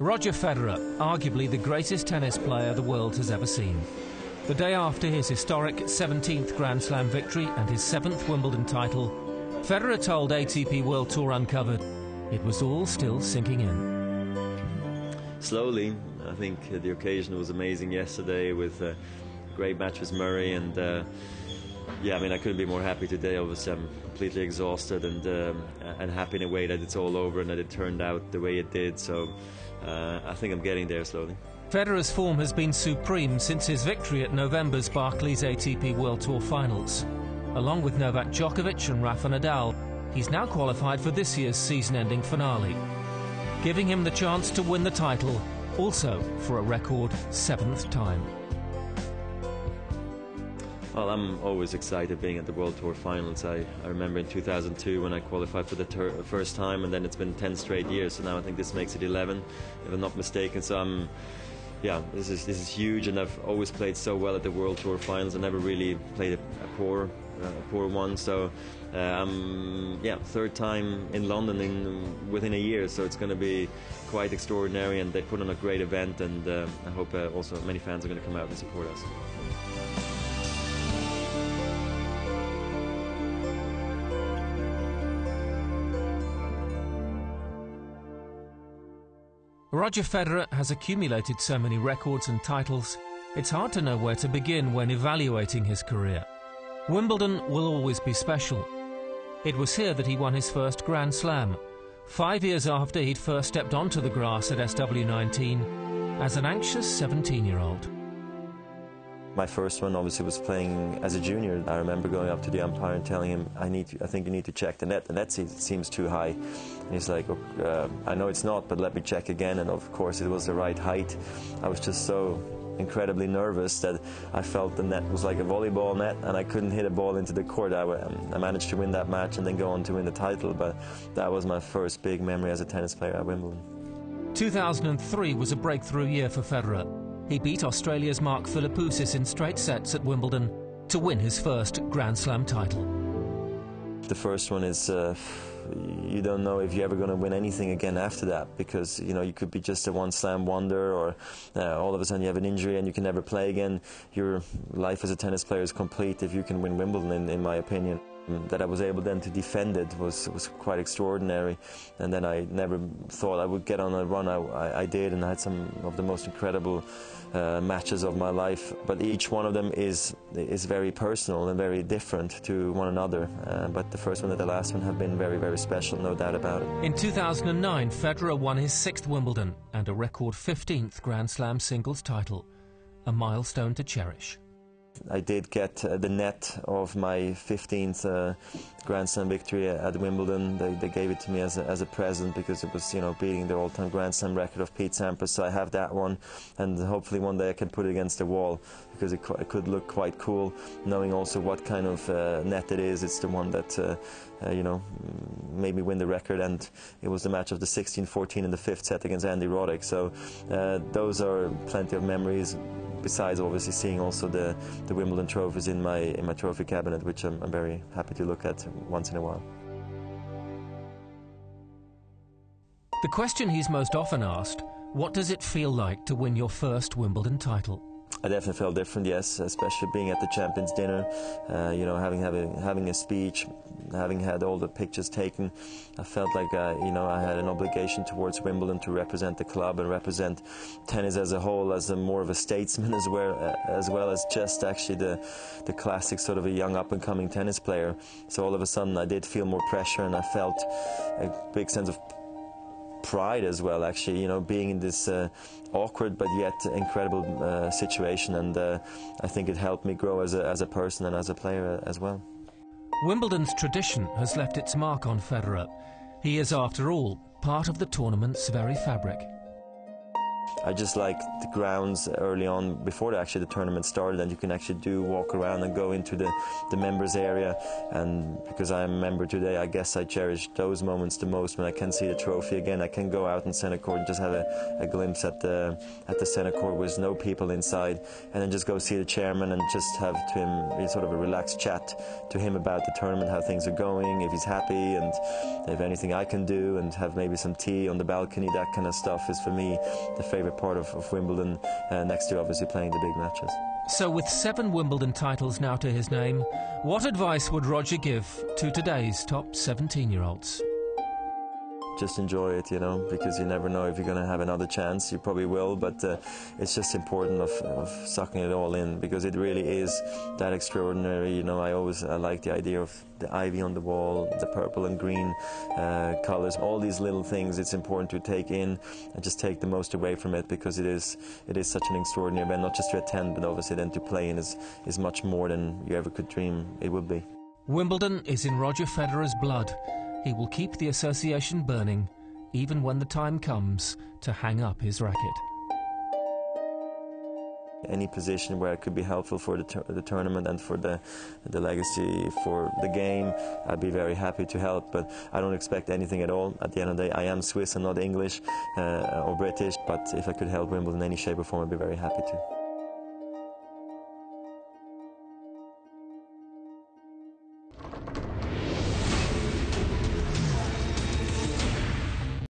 Roger Federer, arguably the greatest tennis player the world has ever seen. The day after his historic 17th Grand Slam victory and his 7th Wimbledon title, Federer told ATP World Tour Uncovered it was all still sinking in. Slowly. I think the occasion was amazing yesterday with a great match with Murray, and yeah, I mean, I couldn't be more happy today. Obviously, I'm completely exhausted and happy in a way that it's all over and that it turned out the way it did. So I think I'm getting there slowly. Federer's form has been supreme since his victory at November's Barclays ATP World Tour Finals. Along with Novak Djokovic and Rafa Nadal, he's now qualified for this year's season-ending finale, giving him the chance to win the title, also for a record 7th time. Well, I'm always excited being at the World Tour Finals. I remember in 2002 when I qualified for the first time, and then it's been 10 straight years, so now I think this makes it 11, if I'm not mistaken. So yeah, this is huge, and I've always played so well at the World Tour Finals. I never really played a poor one, so yeah, 3rd time in London within a year, so it's going to be quite extraordinary, and they put on a great event, and I hope also many fans are going to come out and support us. Roger Federer has accumulated so many records and titles, it's hard to know where to begin when evaluating his career. Wimbledon will always be special. It was here that he won his first Grand Slam, 5 years after he'd first stepped onto the grass at SW19 as an anxious 17-year-old. My first one obviously was playing as a junior. I remember going up to the umpire and telling him, I think you need to check the net. The net seems too high. And he's like, I know it's not, but let me check again. And of course it was the right height. I was just so incredibly nervous that I felt the net was like a volleyball net and I couldn't hit a ball into the court. I managed to win that match and then go on to win the title, but that was my first big memory as a tennis player at Wimbledon. 2003 was a breakthrough year for Federer. He beat Australia's Mark Philippoussis in straight sets at Wimbledon to win his first Grand Slam title. The first one is, you don't know if you're ever going to win anything again after that, because you know you could be just a one-slam wonder, or all of a sudden you have an injury and you can never play again. Your life as a tennis player is complete if you can win Wimbledon, in my opinion. That I was able then to defend it was quite extraordinary, and then I never thought I would get on a run. I did, and I had some of the most incredible matches of my life, but each one of them is very personal and very different to one another, but the first one and the last one have been very, very special, no doubt about it. In 2009, Federer won his 6th Wimbledon and a record 15th Grand Slam singles title, a milestone to cherish. I did get the net of my 15th Grand Slam victory at Wimbledon. They gave it to me as a present, because it was, you know, beating the all-time Grand Slam record of Pete Sampras. So I have that one, and hopefully one day I can put it against the wall, because it could look quite cool, knowing also what kind of net it is. It's the one that you know, made me win the record, and it was the match of the 16-14 in the 5th set against Andy Roddick. So those are plenty of memories, besides obviously seeing also the Wimbledon trophies in my trophy cabinet, which I'm very happy to look at once in a while. The question he's most often asked, what does it feel like to win your first Wimbledon title? I definitely felt different, yes, especially being at the Champions Dinner, you know, having a speech, having had all the pictures taken. I felt like, you know, I had an obligation towards Wimbledon to represent the club and represent tennis as a whole, as more of a statesman as well as just actually the classic sort of a young up-and-coming tennis player. So all of a sudden I did feel more pressure, and I felt a big sense of pride as well, actually, you know, being in this awkward but yet incredible situation, and I think it helped me grow as a person and as a player as well. Wimbledon's tradition has left its mark on Federer. He is, after all, part of the tournament's very fabric. I just like the grounds early on, before actually the tournament started, and you can actually walk around and go into the members area. And because I'm a member today, I guess I cherish those moments the most, when I can see the trophy again. I can go out in center court and just have a glimpse at the center court with no people inside, and then just go see the chairman and just have to him sort of a relaxed chat to him about the tournament, how things are going, if he's happy, and if anything I can do, and have maybe some tea on the balcony. That kind of stuff is for me the favorite part of Wimbledon, next to obviously playing the big matches. So with 7 Wimbledon titles now to his name, what advice would Roger give to today's top 17-year-olds? Just enjoy it, you know, because you never know if you're going to have another chance. You probably will, but it's just important of sucking it all in, because it really is that extraordinary. You know, I like the idea of the ivy on the wall, the purple and green colors, all these little things. It's important to take in and just take the most away from it, because it is such an extraordinary event, not just to attend, but obviously then to play in is much more than you ever could dream it would be. Wimbledon is in Roger Federer's blood. He will keep the association burning, even when the time comes to hang up his racket. Any position where it could be helpful for the tournament and for the legacy, for the game, I'd be very happy to help, but I don't expect anything at all. At the end of the day, I am Swiss and not English or British, but if I could help Wimbledon in any shape or form, I'd be very happy to.